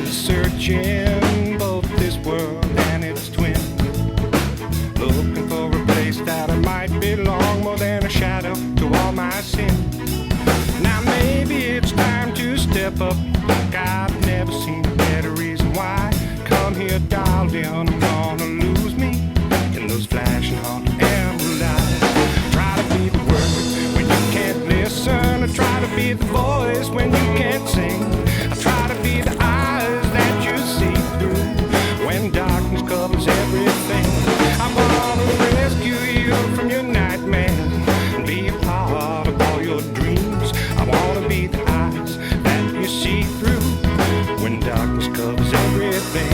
searching both this world and its twin, looking for a place that I might belong, more than a shadow to all my sin. Now maybe it's time to step up, like I've never seen a better reason why. Come here, darling, I'm gonna lose me in those flashing hot amber lights. Try to be the word when you can't listen, I try to be the voice when you can't sing. I try to be the eyes that you see through when darkness covers everything. I wanna rescue you from your nightmares and be a part of all your dreams. I wanna be the eyes that you see through when darkness covers everything.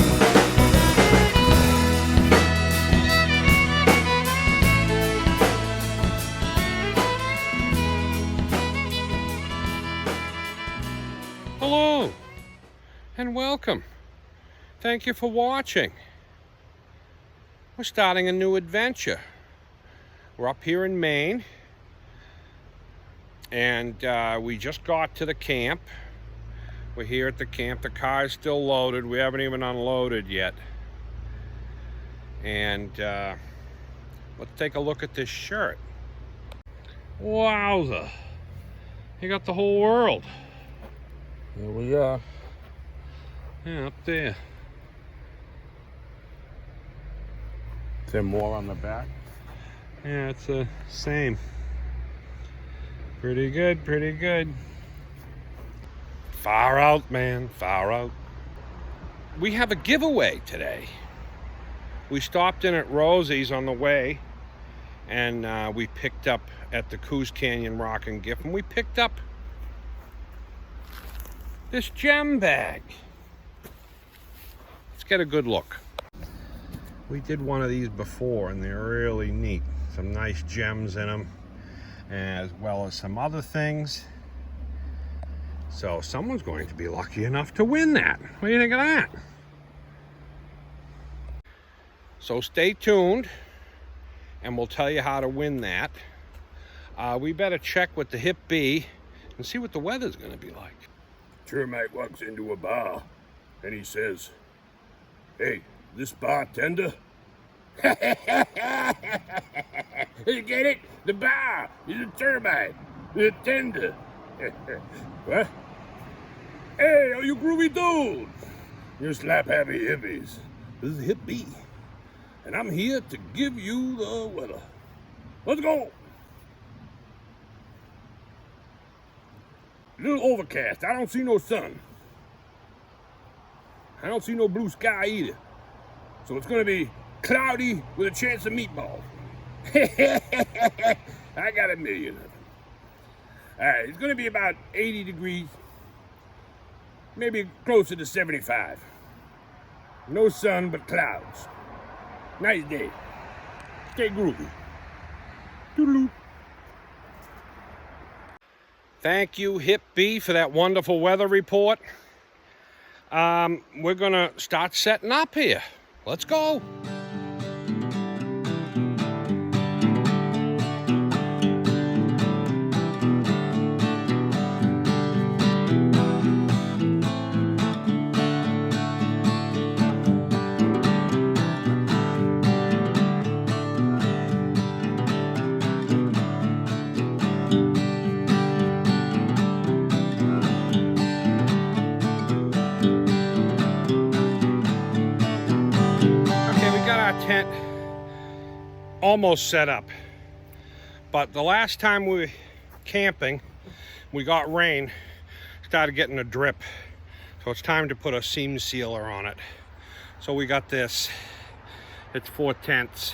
Hello and welcome. Thank you for watching. We're starting a new adventure. We're up here in Maine, and we just got to the camp. We're here at the camp. The car's still loaded. We haven't even unloaded yet. And let's take a look at this shirt. Wowza. You got the whole world. Here we are. Yeah, up there. Is there more on the back? Yeah, it's the same. Pretty good, pretty good. Far out, man, far out. We have a giveaway today. We stopped in at Rosie's on the way, and we picked up at the Coos Canyon Rock and Gift, and we picked up this gem bag. Let's get a good look. We did one of these before, and they're really neat. Some nice gems in them, as well as some other things. So someone's going to be lucky enough to win that. What do you think of that? So stay tuned, and we'll tell you how to win that. We better check with the Hip Bee and see what the weather's going to be like. Termite walks into a bar and he says, "Hey, this bartender?" You get it? The bar is a termite. The tender. What? Hey, all you groovy dudes. You slap happy hippies. This is Hip Bee, and I'm here to give you the weather. Let's go. A little overcast. I don't see no sun. I don't see no blue sky either. So it's gonna be cloudy with a chance of meatballs. I got a million of them. All right, it's gonna be about 80 degrees, maybe closer to 75. No sun, but clouds. Nice day. Stay groovy. Toodaloo. Thank you, Hip Bee, for that wonderful weather report. We're gonna start setting up here. Let's go. Tent almost set up, but the last time we were camping we got rain, started getting a drip, so it's time to put a seam sealer on it. So we got this. It's 4 tenths,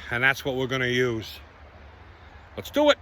and that's what we're going to use. Let's do it.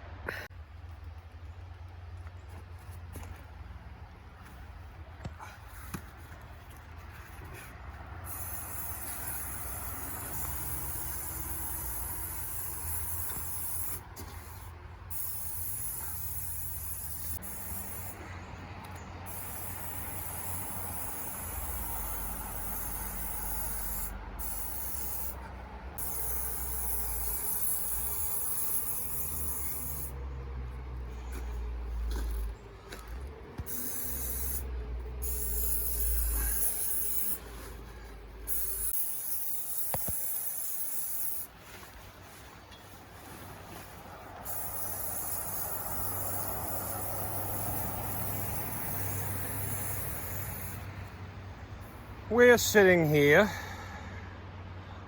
We're sitting here.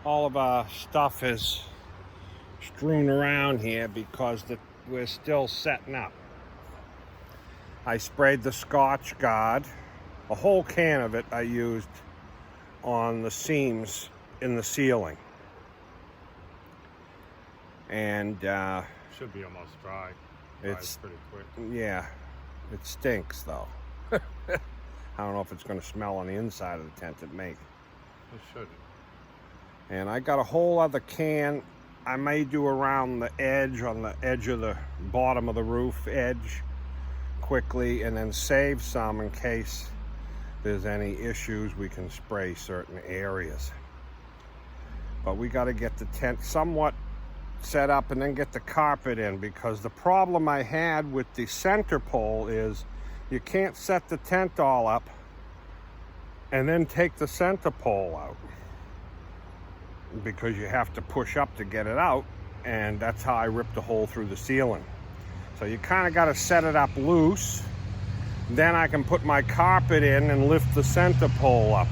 All of our stuff is strewn around here because we're still setting up. I sprayed the Scotch Guard. A whole can of it I used on the seams in the ceiling. And Should be almost dry. It's Dries pretty quick. yeah, it stinks though. I don't know if it's going to smell on the inside of the tent. It may. It shouldn't. And I got a whole other can I may do around the edge, on the edge of the bottom of the roof edge quickly, and then save some in case there's any issues. We can spray certain areas. But we got to get the tent somewhat set up and then get the carpet in, because the problem I had with the center pole is you can't set the tent all up and then take the center pole out, because you have to push up to get it out, and that's how I ripped a hole through the ceiling. So you kind of got to set it up loose, then I can put my carpet in and lift the center pole up,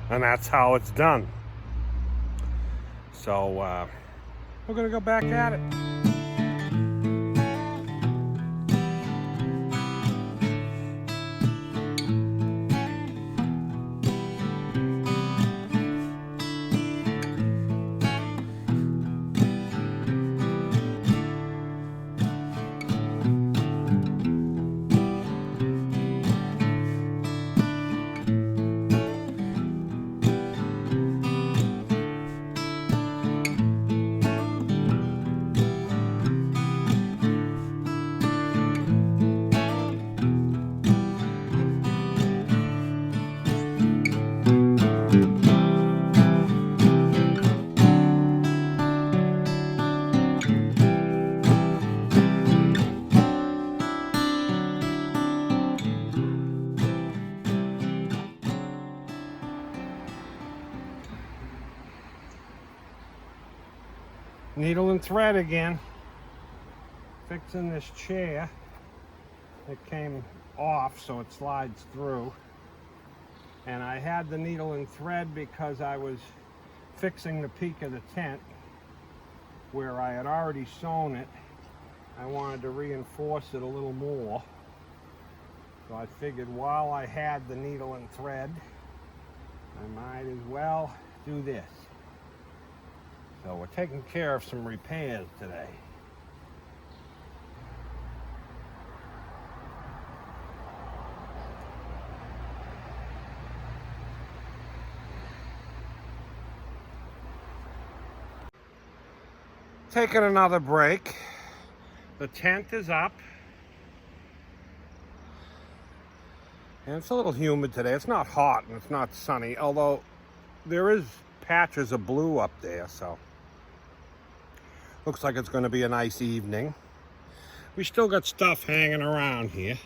and that's how it's done. So we're gonna go back at it. Needle and thread again. Fixing this chair. It came off so it slides through. And I had the needle and thread because I was fixing the peak of the tent where I had already sewn it. I wanted to reinforce it a little more. So I figured while I had the needle and thread, I might as well do this. So we're taking care of some repairs today. Taking another break. The tent is up. And it's a little humid today. It's not hot and it's not sunny, although there is patches of blue up there, so looks like it's going to be a nice evening. We still got stuff hanging around here.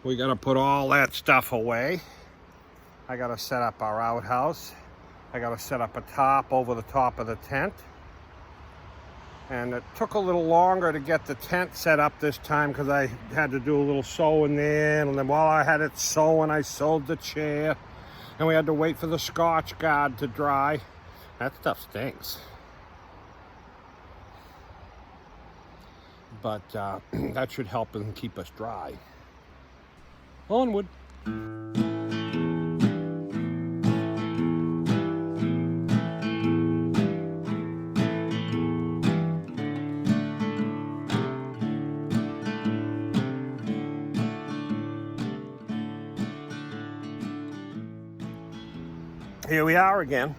We got to put all that stuff away. I got to set up our outhouse. I got to set up a tarp over the top of the tent. And it took a little longer to get the tent set up this time because I had to do a little sewing there. And then while I had it sewing, I sewed the chair. And we had to wait for the Scotch Guard to dry. That stuff stinks. But that should help and keep us dry. Onward. Here we are again.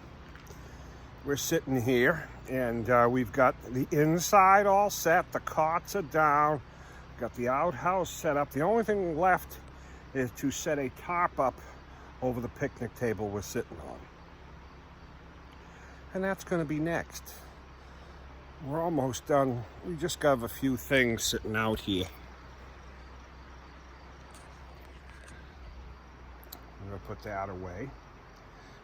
We're sitting here and we've got the inside all set. The cots are down. Got the outhouse set up. The only thing left is to set a tarp up over the picnic table we're sitting on. And that's going to be next. We're almost done. We just got a few things sitting out here. I'm going to put that away.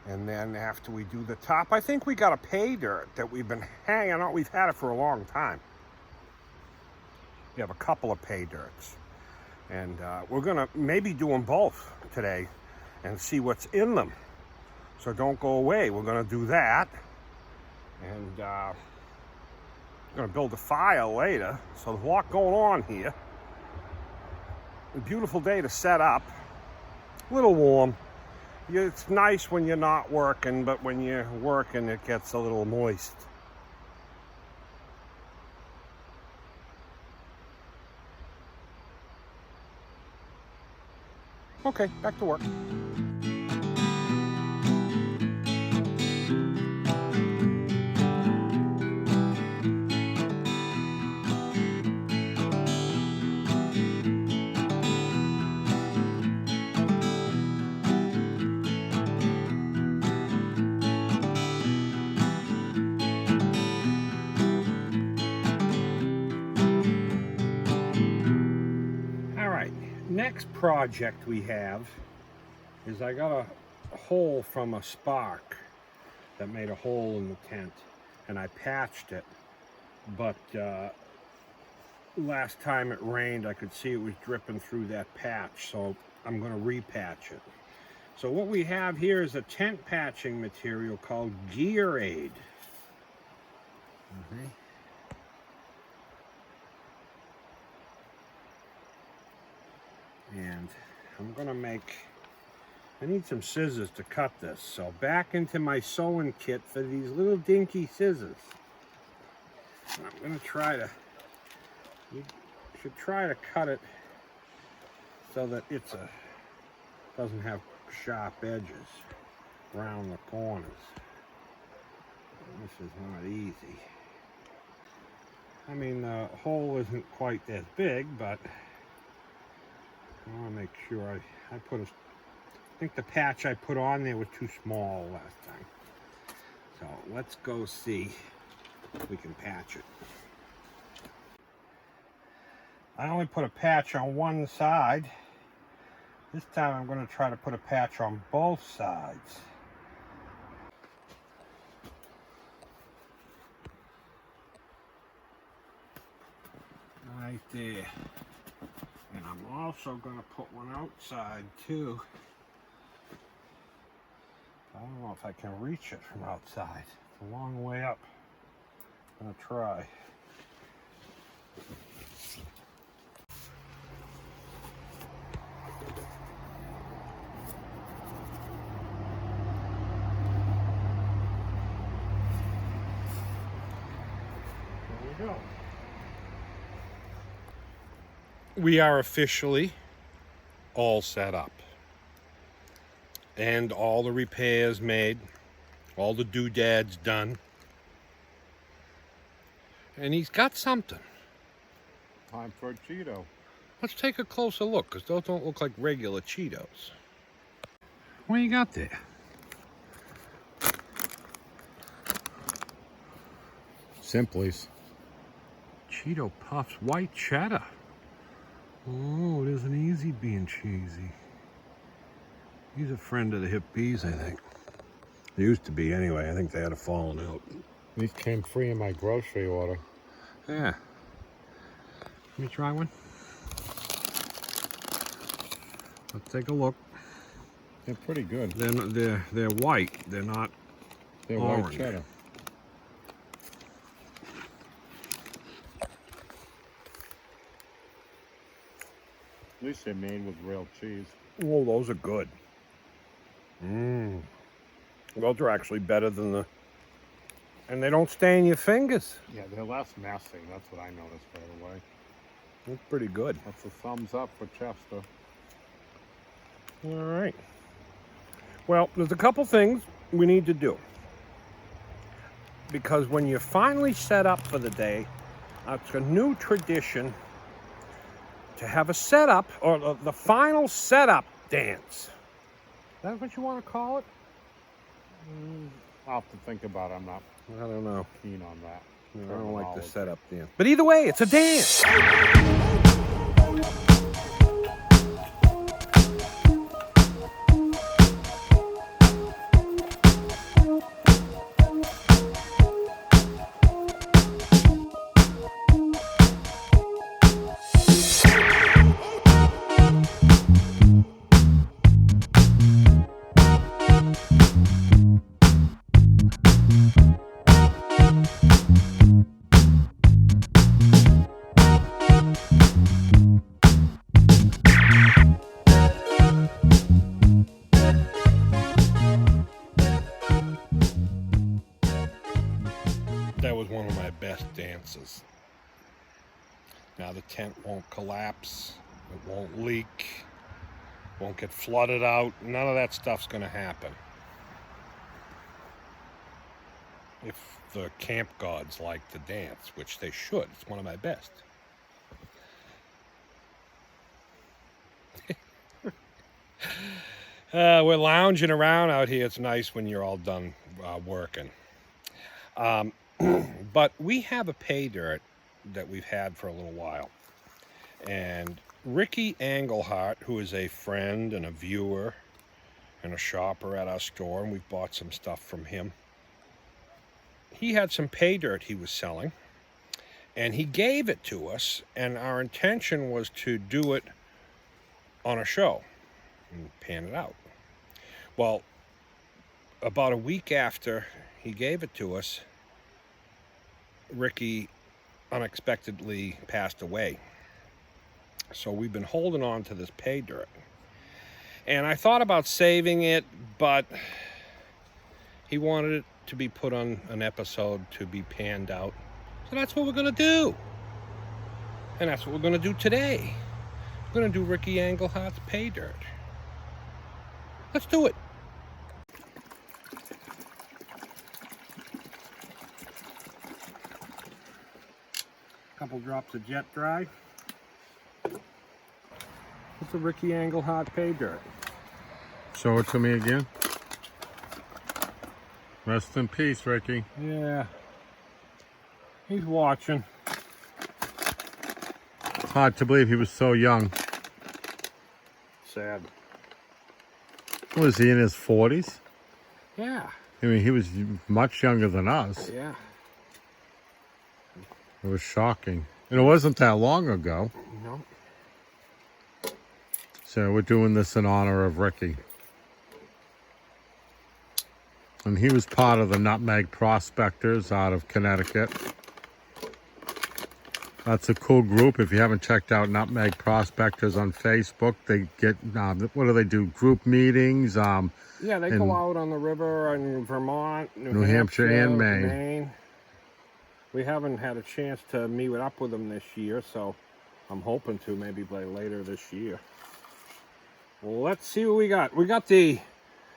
And then after we do the top, I think we got a pay dirt that we've been hanging on. We've had it for a long time. We have a couple of pay dirts. And we're going to maybe do them both today and see what's in them. So don't go away. We're going to do that. And we're going to build a fire later. So there's a lot going on here. A beautiful day to set up. A little warm. It's nice when you're not working, but when you're working, it gets a little moist. Okay, back to work. Next project we have is I got a hole from a spark that made a hole in the tent, and I patched it, but last time it rained I could see it was dripping through that patch, so I'm going to repatch it. So what we have here is a tent patching material called Gear Aid. And I'm gonna I need some scissors to cut this. So back into my sewing kit for these little dinky scissors. And I'm gonna you should try to cut it so that doesn't have sharp edges around the corners. This is not easy. I mean, the hole isn't quite as big, but I want to make sure I think the patch I put on there was too small last time. So let's go see if we can patch it. I only put a patch on one side. This time I'm going to try to put a patch on both sides. Right there. And I'm also going to put one outside too. I don't know if I can reach it from outside. It's a long way up. I'm going to try. There we go. We are officially all set up, and all the repairs made, all the doodads done, and he's got something. Time for a Cheeto. Let's take a closer look, because those don't look like regular Cheetos. What you got there? Simplies. Cheeto Puffs white cheddar. Oh, it isn't easy being cheesy. He's a friend of the hip bees, I think. They used to be anyway. I think they had a falling out. These came free in my grocery order. Yeah. Let me try one. Let's take a look. They're pretty good. They're white. They're not They're orange. white cheddar. At least they're made with real cheese. Oh, those are good. Mmm. Those are actually better than and they don't stain your fingers. Yeah, they're less messy. That's what I noticed right away. That's pretty good. That's a thumbs up for Chester. All right. Well, there's a couple things we need to do. Because when you're finally set up for the day, it's a new tradition to have a setup, or the final setup dance. Is that what you want to call it? I'll have to think about it. I'm not I don't know. keen on that. I don't like the setup dance. But either way, it's a dance. surfaces. Now the tent won't collapse, it won't leak, won't get flooded out. None of that stuff's going to happen. If the camp gods like to dance, which they should. It's one of my best. We're lounging around out here. It's nice when you're all done working. But we have a pay dirt that we've had for a little while. And Ricky Engelhart, who is a friend and a viewer and a shopper at our store, and we've bought some stuff from him, he had some pay dirt he was selling, and he gave it to us, and our intention was to do it on a show and pan it out. Well, about a week after he gave it to us, Ricky unexpectedly passed away. So we've been holding on to this pay dirt. And I thought about saving it, but he wanted it to be put on an episode to be panned out. So that's what we're going to do. And that's what we're going to do today. We're going to do Ricky Englehart's pay dirt. Let's do it. Couple drops of jet dry. It's a Ricky Engelhart pay dirt. Show it to me again. Rest in peace, Ricky. Yeah. He's watching. It's hard to believe he was so young. Sad. Was he in his 40s? Yeah. I mean, he was much younger than us. Yeah. It was shocking. And it wasn't that long ago. No. So we're doing this in honor of Ricky. And he was part of the Nutmeg Prospectors out of Connecticut. That's a cool group. If you haven't checked out Nutmeg Prospectors on Facebook, they get, what do they do? Group meetings. Yeah, they go out on the river in Vermont, New Hampshire and Maine. We haven't had a chance to meet up with them this year, so I'm hoping to maybe by later this year. Well, let's see what we got. We got the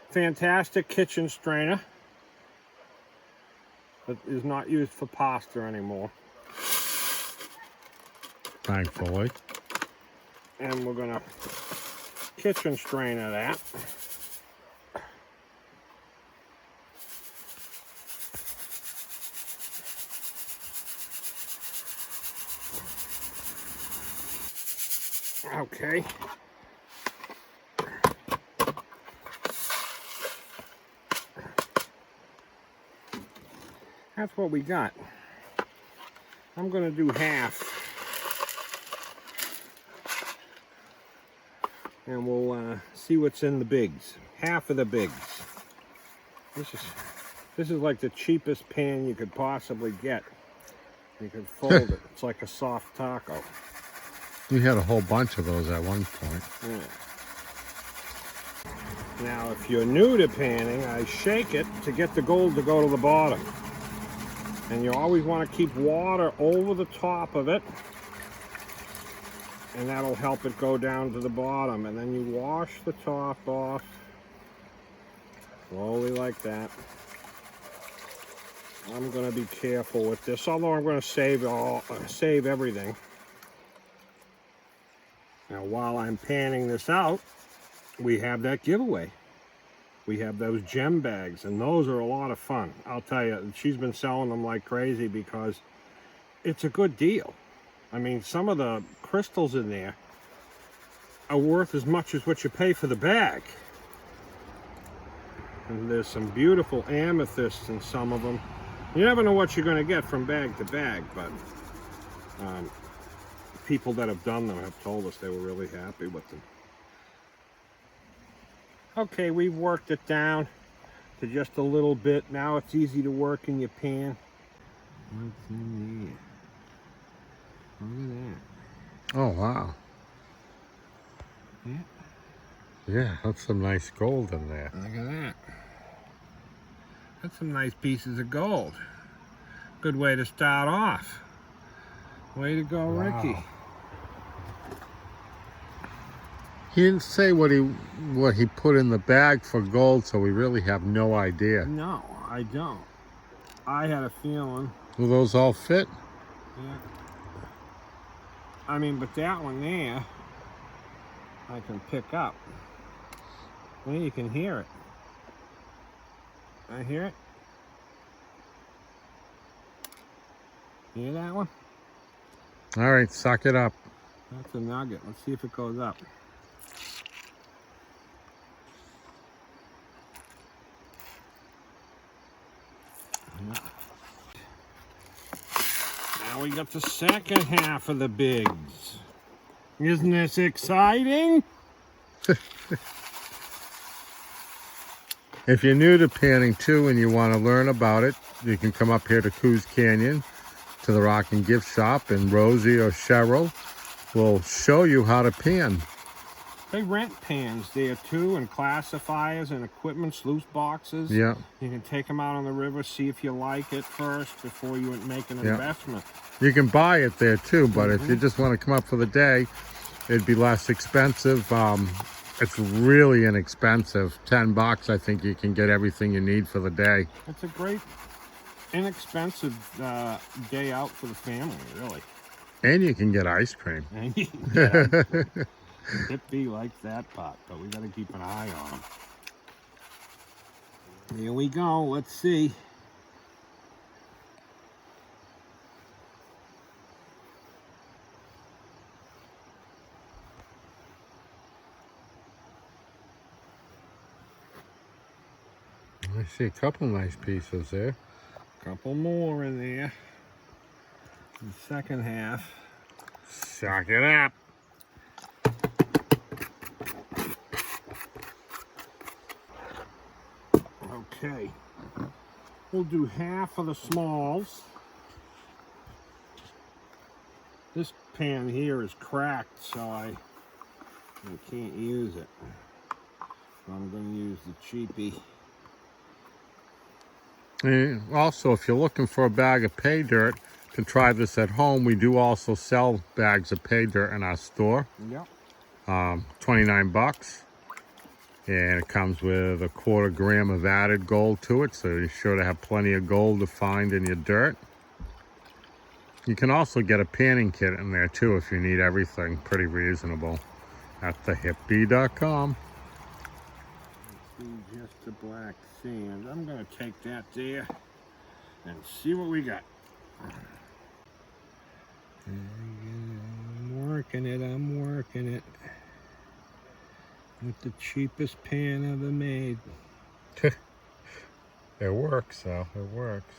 fantastic kitchen strainer that is not used for pasta anymore. Thankfully. And we're gonna kitchen strainer that. Okay. That's what we got. I'm gonna do half. And we'll see what's in the bigs. Half of the bigs. This is like the cheapest pan you could possibly get. You could fold it. It's like a soft taco. We had a whole bunch of those at one point. Yeah. Now, if you're new to panning, I shake it to get the gold to go to the bottom. And you always want to keep water over the top of it. And that'll help it go down to the bottom. And then you wash the top off. Slowly like that. I'm going to be careful with this, although I'm going to save everything. Now, while I'm panning this out, we have that giveaway. We have those gem bags, and those are a lot of fun. I'll tell you, she's been selling them like crazy because it's a good deal. I mean, some of the crystals in there are worth as much as what you pay for the bag. And there's some beautiful amethysts in some of them. You never know what you're going to get from bag to bag, but people that have done them have told us they were really happy with them. Okay, we've worked it down to just a little bit. Now it's easy to work in your pan. What's in there? Look at that. Oh, wow. Yeah. Yeah, that's some nice gold in there. Look at that. That's some nice pieces of gold. Good way to start off. Way to go, Ricky. Wow. He didn't say what he put in the bag for gold, so we really have no idea. No, I don't. I had a feeling. Will those all fit? Yeah. I mean, but that one there, I can pick up. Well, you can hear it. I hear it. Hear that one? All right, suck it up. That's a nugget. Let's see if it goes up. Yeah. Now we got the second half of the bigs. Isn't this exciting? If you're new to panning too and you want to learn about it, you can come up here to Coos Canyon to the Rockin' Gift Shop, and Rosie or Cheryl will show you how to pan. They rent pans there too, and classifiers and equipment, sluice boxes. Yeah. You can take them out on the river, see if you like it first before you make an investment. You can buy it there too, but if you just want to come up for the day, it'd be less expensive. It's really inexpensive. $10, I think you can get everything you need for the day. It's a great, inexpensive day out for the family, really. And you can get ice cream. And you can get ice cream. Hippie likes that pot, but we got to keep an eye on him. Here we go. Let's see. I see a couple nice pieces there. Couple more in there. The second half. Suck it up. Okay. We'll do half of the smalls. This pan here is cracked, so I can't use it. So I'm going to use the cheapie. And also, if you're looking for a bag of pay dirt to try this at home, we do also sell bags of pay dirt in our store. Yep. $29. And it comes with a 1/4 gram of added gold to it, so you're sure to have plenty of gold to find in your dirt. You can also get a panning kit in there too if you need everything. Pretty reasonable at thehippie.com. Just the black sand. I'm going to take that there and see what we got. I'm working it. With the cheapest pan ever made. It works, though. It works.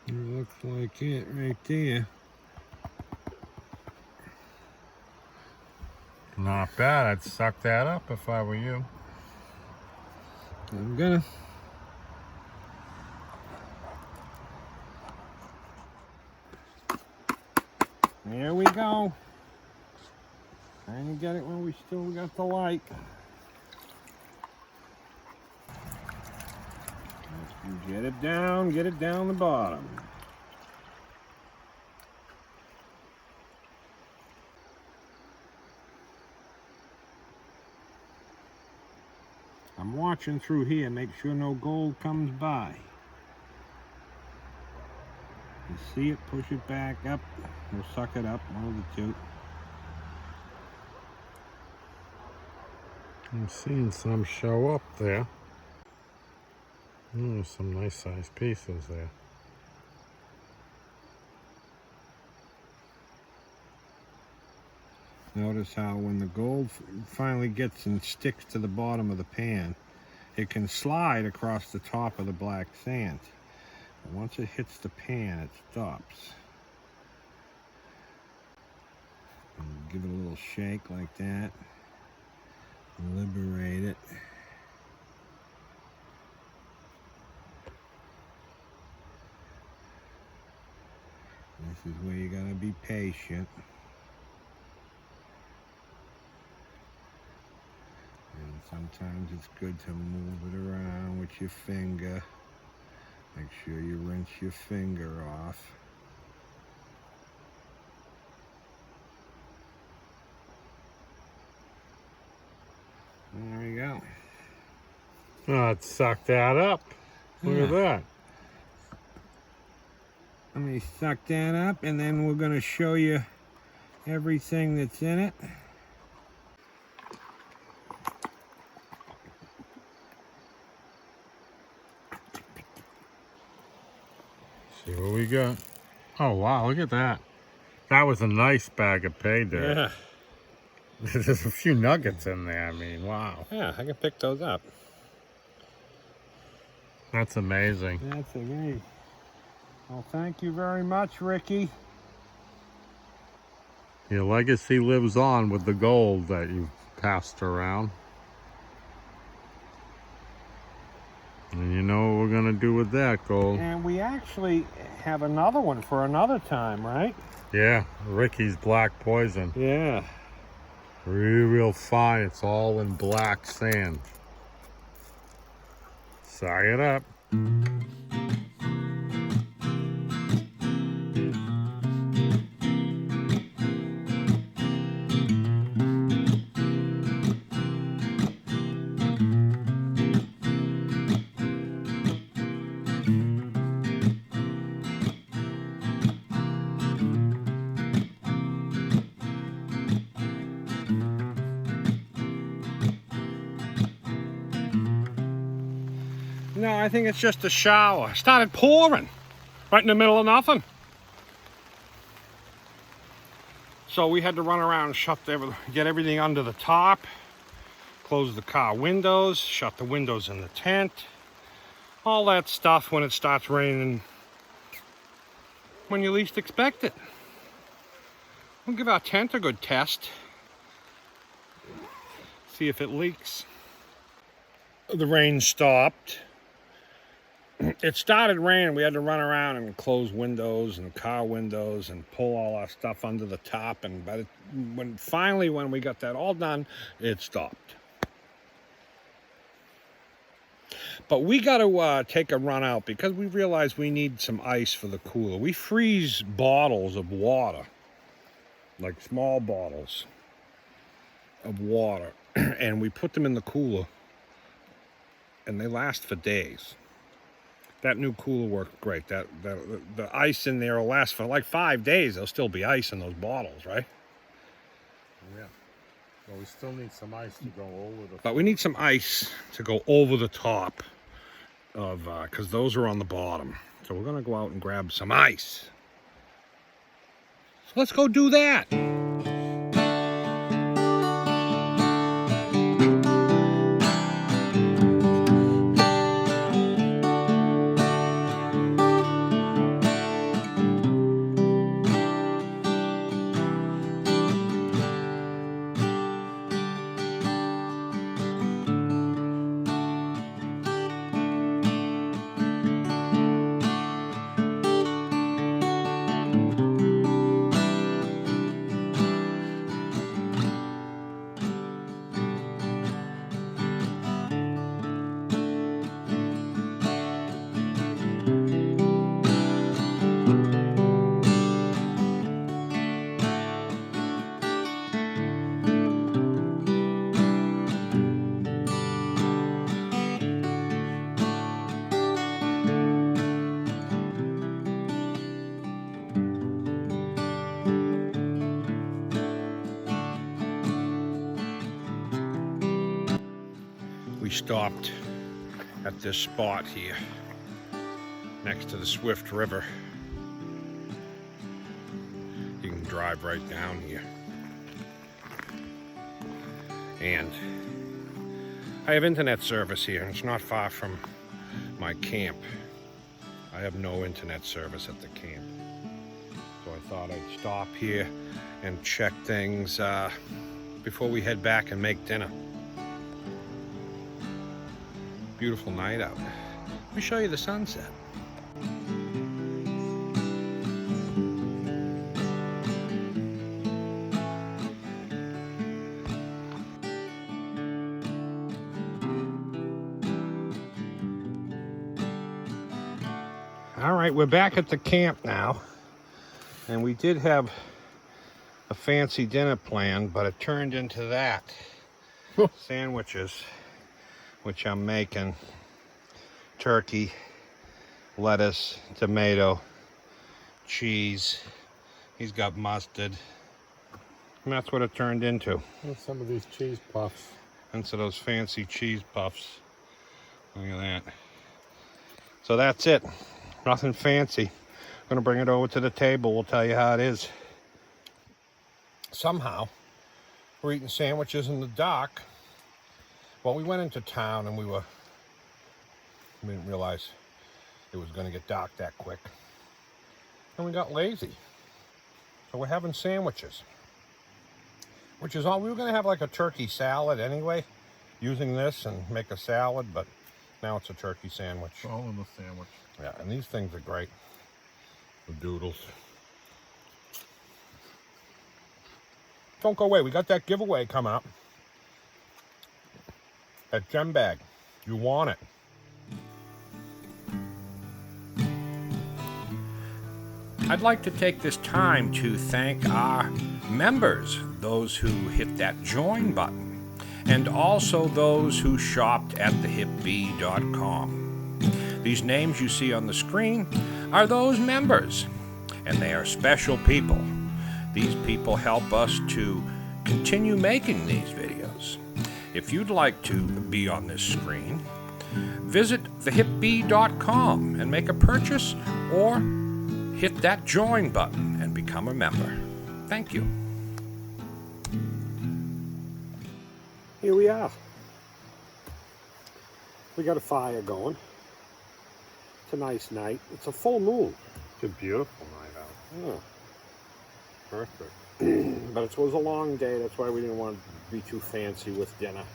It looks like it right there. Not bad. I'd suck that up if I were you. I'm gonna. There we go. Trying to get it when we still got the light. Get it down the bottom. I'm watching through here, make sure no gold comes by. You see it, push it back up, or suck it up, one of the two. I'm seeing some show up there. Some nice sized pieces there. Notice how when the gold finally gets and sticks to the bottom of the pan, it can slide across the top of the black sand. But once it hits the pan, it stops. And give it a little shake like that. Liberate it. This is where you gotta be patient. And Sometimes it's good to move it around with your finger. Make sure you rinse your finger off. There we go. Oh, it sucked that up. Look at that. Let me suck that up, and then we're going to show you everything that's in it. See what we got. Oh, wow, look at that. That was a nice bag of pay dirt. Yeah. There's a few nuggets in there. I mean, wow. Yeah, I can pick those up. That's amazing. That's great. Well, thank you very much, Ricky. Your legacy lives on with the gold that you've passed around. And you know what we're going to do with that gold. And we actually have another one for another time, right? Yeah, Ricky's black poison. Yeah. Real fine. It's all in black sand. Sag it up. No, I think it's just a shower. It started pouring right in the middle of nothing. So we had to run around and get everything under the top, close the car windows, shut the windows in the tent, all that stuff when it starts raining when you least expect it. We'll give our tent a good test. See if it leaks. The rain stopped. It started raining. We had to run around and close windows and car windows and pull all our stuff under the top. And when we got that all done, it stopped. But we got to take a run out because we realized we need some ice for the cooler. We freeze bottles of water, like small bottles of water, and we put them in the cooler, and they last for days. That new cooler worked great. The ice in there will last for like 5 days. There'll still be ice in those bottles, right? Yeah. Well, we still need some ice to go over the... But we need some ice to go over the top of, because those are on the bottom. So we're going to go out and grab some ice. So let's go do that. We stopped at this spot here next to the Swift River. You can drive right down here. And I have internet service here. It's not far from my camp. I have no internet service at the camp. So I thought I'd stop here and check things before we head back and make dinner. Beautiful night out. Let me show you the sunset. All right, we're back at the camp now. And we did have a fancy dinner planned, but it turned into that. Sandwiches, which I'm making. Turkey, lettuce, tomato, cheese. He's got mustard. And that's what it turned into. And some of these cheese puffs. And so those fancy cheese puffs. Look at that. So that's it. Nothing fancy. I'm gonna bring it over to the table. We'll tell you how it is. Somehow, we're eating sandwiches in the dark. Well, we went into town and we didn't realize it was gonna get dark that quick. And we got lazy. So we're having sandwiches. Which is all, we were gonna have like a turkey salad anyway, using this and make a salad, but now it's a turkey sandwich. It's all in the sandwich. Yeah, and these things are great. The doodles. Don't go away. We got that giveaway coming up. That gem bag. You want it. I'd like to take this time to thank our members, those who hit that join button, and also those who shopped at thehipbee.com. These names you see on the screen are those members, and they are special people. These people help us to continue making these videos. If you'd like to be on this screen, visit thehipbee.com and make a purchase, or hit that join button and become a member. Thank you. Here we are. We got a fire going. It's a nice night. It's a full moon. It's a beautiful night out. Yeah. Perfect. But it was a long day. That's why we didn't want to be too fancy with dinner.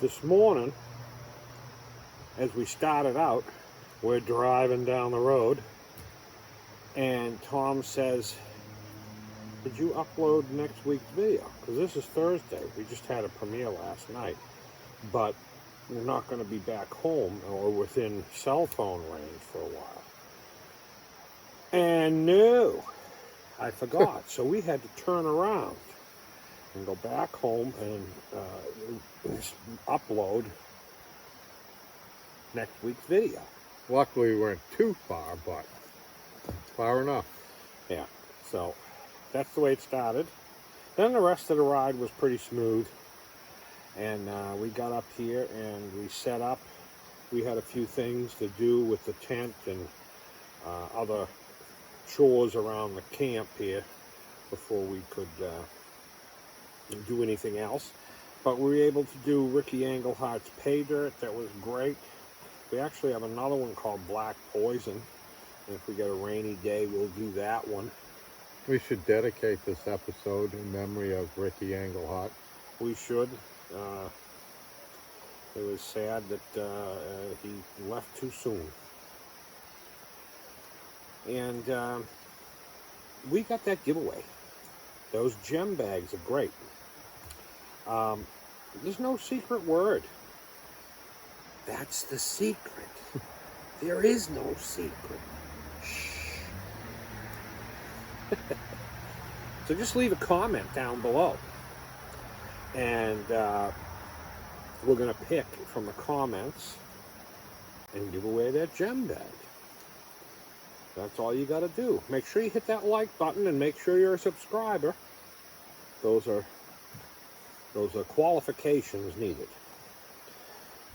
This morning, as we started out, we're driving down the road, and Tom says, did you upload next week's video? Because this is Thursday. We just had a premiere last night. But we're not going to be back home or within cell phone range for a while. And no, I forgot. So we had to turn around and go back home and upload next week's video. Luckily, we weren't too far, but far enough. Yeah, so that's the way it started. Then the rest of the ride was pretty smooth. And we got up here and we set up. We had a few things to do with the tent and other chores around the camp here before we could do anything else. But we were able to do Ricky Englehart's pay dirt. That was great. We actually have another one called Black Poison. And if we get a rainy day, we'll do that one. We should dedicate this episode in memory of Ricky Englehart. We should. It was sad that he left too soon. And we got that giveaway. Those gem bags are great. There's no secret word. That's the secret. There is no secret. Shh. So just leave a comment down below. And we're going to pick from the comments and give away that gem bag. That's all you got to do. Make sure you hit that like button and make sure you're a subscriber. Those are qualifications needed.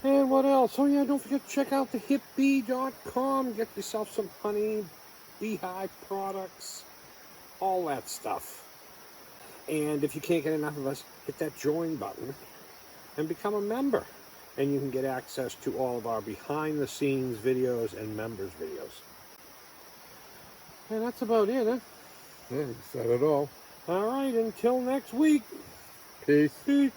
And what else? Oh yeah, don't forget to check out thehipbee.com. Get yourself some honey, beehive products, all that stuff. And if you can't get enough of us, hit that join button and become a member. And you can get access to all of our behind the scenes videos and members videos. And that's about it, huh? Yeah, you said it all. All right, until next week. Peace. Peace.